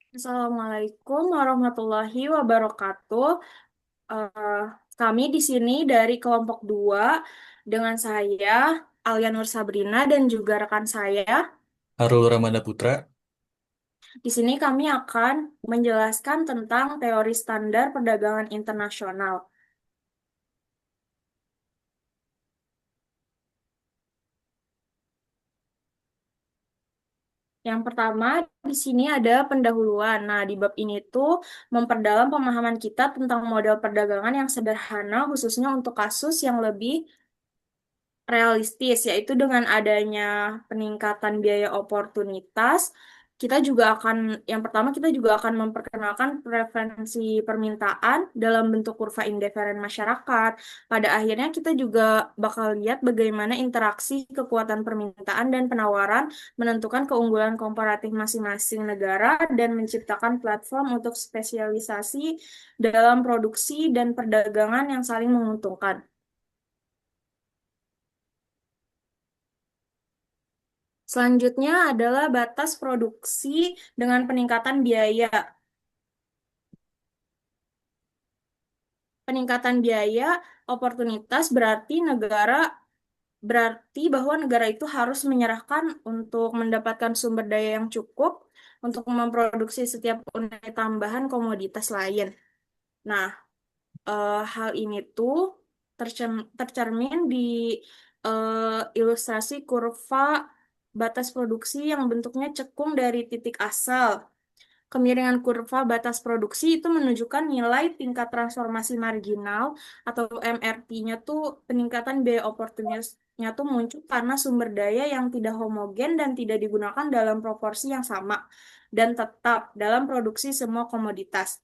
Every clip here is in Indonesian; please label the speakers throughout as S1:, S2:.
S1: Assalamualaikum warahmatullahi wabarakatuh. Eh, Kami di sini dari kelompok 2 dengan saya Alia Nur Sabrina dan juga rekan saya.
S2: Harul Ramanda Putra.
S1: Di sini kami akan menjelaskan tentang teori standar perdagangan internasional. Yang pertama di sini ada pendahuluan. Nah, di bab ini tuh memperdalam pemahaman kita tentang model perdagangan yang sederhana khususnya untuk kasus yang lebih realistis, yaitu dengan adanya peningkatan biaya oportunitas, kita juga akan, yang pertama kita juga akan memperkenalkan preferensi permintaan dalam bentuk kurva indiferen masyarakat. Pada akhirnya kita juga bakal lihat bagaimana interaksi kekuatan permintaan dan penawaran menentukan keunggulan komparatif masing-masing negara dan menciptakan platform untuk spesialisasi dalam produksi dan perdagangan yang saling menguntungkan. Selanjutnya adalah batas produksi dengan peningkatan biaya. Peningkatan biaya oportunitas berarti bahwa negara itu harus menyerahkan untuk mendapatkan sumber daya yang cukup untuk memproduksi setiap unit tambahan komoditas lain. Nah, hal ini tuh tercermin di ilustrasi kurva batas produksi yang bentuknya cekung dari titik asal. Kemiringan kurva batas produksi itu menunjukkan nilai tingkat transformasi marginal atau MRT-nya tuh peningkatan biaya oportunitasnya tuh muncul karena sumber daya yang tidak homogen dan tidak digunakan dalam proporsi yang sama dan tetap dalam produksi semua komoditas.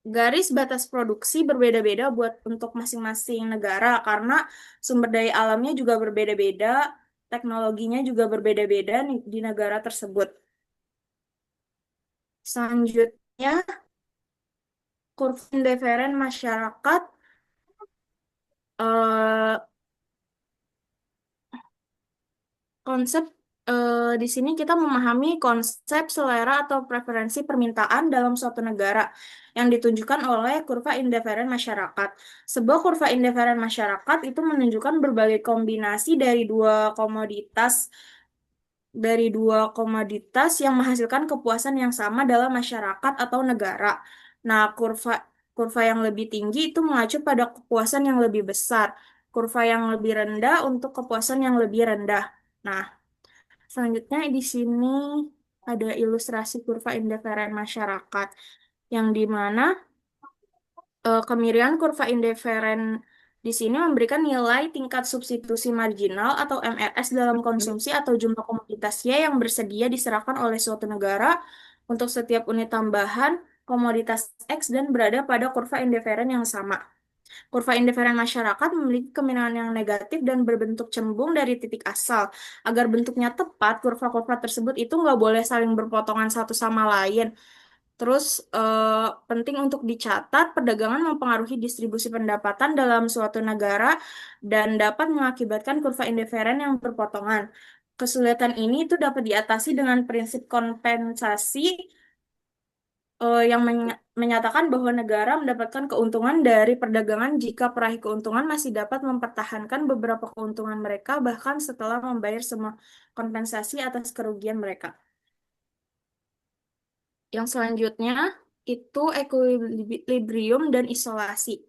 S1: Garis batas produksi berbeda-beda buat untuk masing-masing negara karena sumber daya alamnya juga berbeda-beda, teknologinya juga berbeda-beda di negara tersebut. Selanjutnya, kurva indiferen masyarakat. eh, Konsep di sini kita memahami konsep selera atau preferensi permintaan dalam suatu negara yang ditunjukkan oleh kurva indiferen masyarakat. Sebuah kurva indiferen masyarakat itu menunjukkan berbagai kombinasi dari dua komoditas yang menghasilkan kepuasan yang sama dalam masyarakat atau negara. Nah, kurva yang lebih tinggi itu mengacu pada kepuasan yang lebih besar. Kurva yang lebih rendah untuk kepuasan yang lebih rendah. Nah, selanjutnya di sini ada ilustrasi kurva indiferen masyarakat yang di mana kemiringan kurva indiferen di sini memberikan nilai tingkat substitusi marginal atau MRS dalam konsumsi atau jumlah komoditasnya yang bersedia diserahkan oleh suatu negara untuk setiap unit tambahan komoditas X dan berada pada kurva indiferen yang sama. Kurva indiferen masyarakat memiliki kemiringan yang negatif dan berbentuk cembung dari titik asal. Agar bentuknya tepat, kurva-kurva tersebut itu nggak boleh saling berpotongan satu sama lain. Terus penting untuk dicatat, perdagangan mempengaruhi distribusi pendapatan dalam suatu negara dan dapat mengakibatkan kurva indiferen yang berpotongan. Kesulitan ini itu dapat diatasi dengan prinsip kompensasi yang menyatakan bahwa negara mendapatkan keuntungan dari perdagangan jika peraih keuntungan masih dapat mempertahankan beberapa keuntungan mereka bahkan setelah membayar semua kompensasi atas kerugian mereka. Yang selanjutnya itu equilibrium dan isolasi.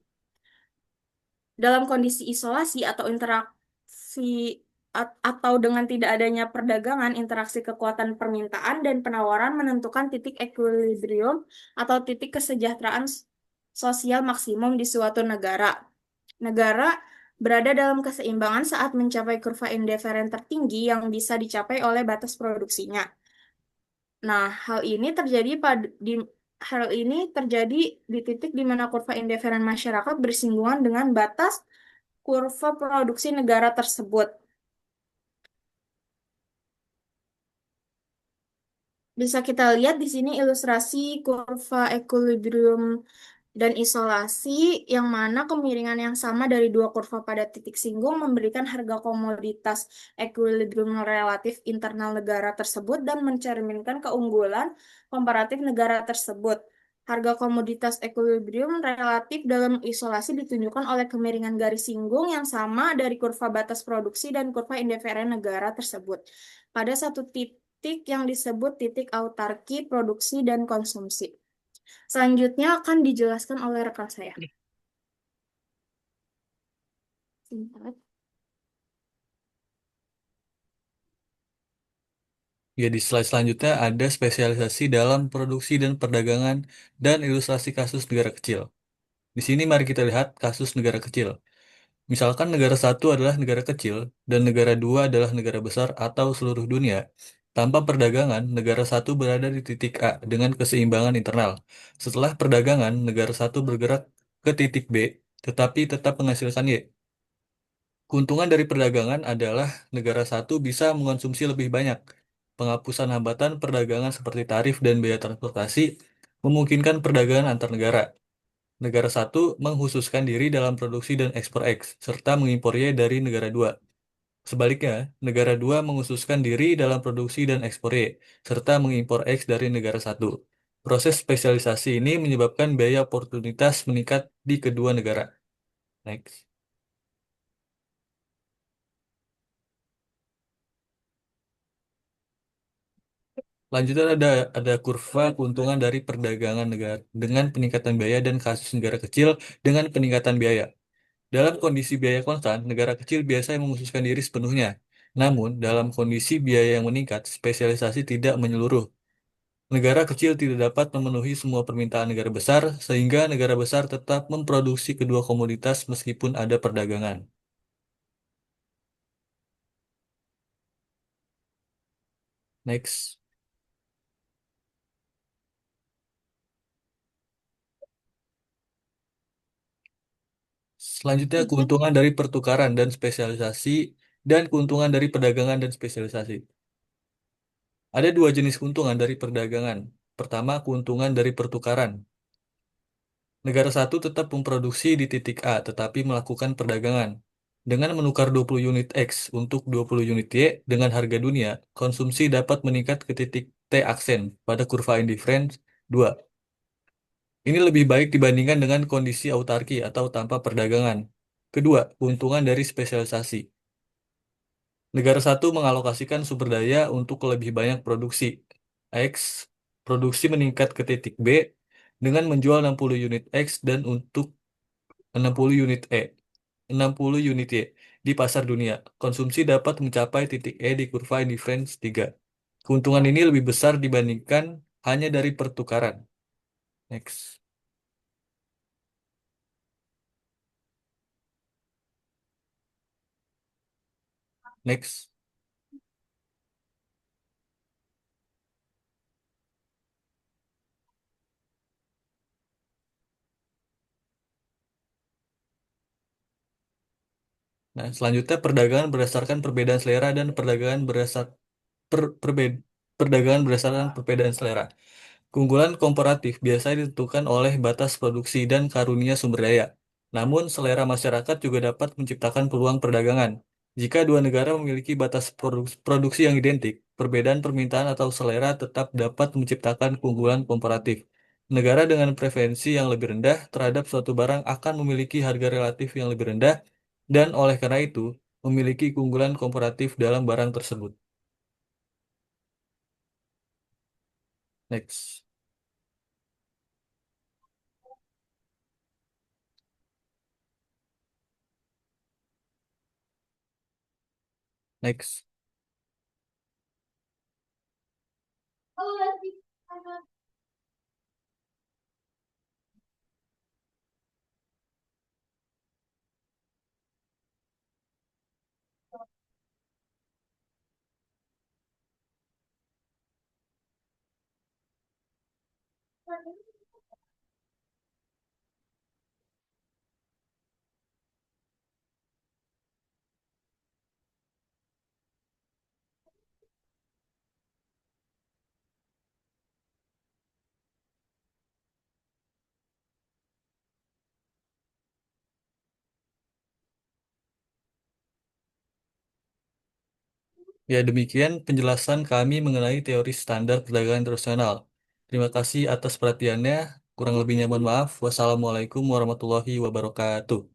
S1: Dalam kondisi isolasi atau interaksi atau dengan tidak adanya perdagangan, interaksi kekuatan permintaan dan penawaran menentukan titik equilibrium atau titik kesejahteraan sosial maksimum di suatu negara. Negara berada dalam keseimbangan saat mencapai kurva indiferen tertinggi yang bisa dicapai oleh batas produksinya. Nah, hal ini terjadi di titik di mana kurva indiferen masyarakat bersinggungan dengan batas kurva produksi negara tersebut. Bisa kita lihat di sini ilustrasi kurva equilibrium dan isolasi yang mana kemiringan yang sama dari dua kurva pada titik singgung memberikan harga komoditas ekuilibrium relatif internal negara tersebut dan mencerminkan keunggulan komparatif negara tersebut. Harga komoditas ekuilibrium relatif dalam isolasi ditunjukkan oleh kemiringan garis singgung yang sama dari kurva batas produksi dan kurva indiferen negara tersebut pada satu titik yang disebut titik autarki produksi dan konsumsi. Selanjutnya akan dijelaskan oleh rekan saya. Sebentar.
S2: Ya, di slide selanjutnya ada spesialisasi dalam produksi dan perdagangan dan ilustrasi kasus negara kecil. Di sini mari kita lihat kasus negara kecil. Misalkan negara satu adalah negara kecil dan negara dua adalah negara besar atau seluruh dunia. Tanpa perdagangan, negara satu berada di titik A dengan keseimbangan internal. Setelah perdagangan, negara satu bergerak ke titik B, tetapi tetap menghasilkan Y. Keuntungan dari perdagangan adalah negara satu bisa mengonsumsi lebih banyak. Penghapusan hambatan perdagangan seperti tarif dan biaya transportasi memungkinkan perdagangan antar negara. Negara satu menghususkan diri dalam produksi dan ekspor X, serta mengimpor Y dari negara dua. Sebaliknya, negara dua menghususkan diri dalam produksi dan ekspor Y, serta mengimpor X dari negara satu. Proses spesialisasi ini menyebabkan biaya oportunitas meningkat di kedua negara. Next. Lanjutnya ada kurva keuntungan dari perdagangan negara dengan peningkatan biaya dan kasus negara kecil dengan peningkatan biaya. Dalam kondisi biaya konstan, negara kecil biasanya mengkhususkan diri sepenuhnya. Namun, dalam kondisi biaya yang meningkat, spesialisasi tidak menyeluruh. Negara kecil tidak dapat memenuhi semua permintaan negara besar, sehingga negara besar tetap memproduksi kedua komoditas meskipun ada perdagangan. Next. Selanjutnya, keuntungan dari pertukaran dan spesialisasi dan keuntungan dari perdagangan dan spesialisasi. Ada dua jenis keuntungan dari perdagangan. Pertama, keuntungan dari pertukaran. Negara satu tetap memproduksi di titik A, tetapi melakukan perdagangan. Dengan menukar 20 unit X untuk 20 unit Y dengan harga dunia, konsumsi dapat meningkat ke titik T aksen pada kurva indifference 2. Ini lebih baik dibandingkan dengan kondisi autarki atau tanpa perdagangan. Kedua, keuntungan dari spesialisasi. Negara satu mengalokasikan sumber daya untuk lebih banyak produksi. X, produksi meningkat ke titik B dengan menjual 60 unit X dan untuk 60 unit E, 60 unit Y di pasar dunia. Konsumsi dapat mencapai titik E di kurva indifference 3. Keuntungan ini lebih besar dibandingkan hanya dari pertukaran. Next. Next. Nah, selanjutnya perdagangan berdasarkan perbedaan selera dan perdagangan perdagangan berdasarkan perbedaan selera. Keunggulan komparatif biasanya ditentukan oleh batas produksi dan karunia sumber daya. Namun, selera masyarakat juga dapat menciptakan peluang perdagangan. Jika dua negara memiliki batas produksi yang identik, perbedaan permintaan atau selera tetap dapat menciptakan keunggulan komparatif. Negara dengan preferensi yang lebih rendah terhadap suatu barang akan memiliki harga relatif yang lebih rendah dan oleh karena itu memiliki keunggulan komparatif dalam barang tersebut. Next. Next. Ya, demikian penjelasan kami mengenai teori standar perdagangan internasional. Terima kasih atas perhatiannya. Kurang lebihnya mohon maaf. Wassalamualaikum warahmatullahi wabarakatuh.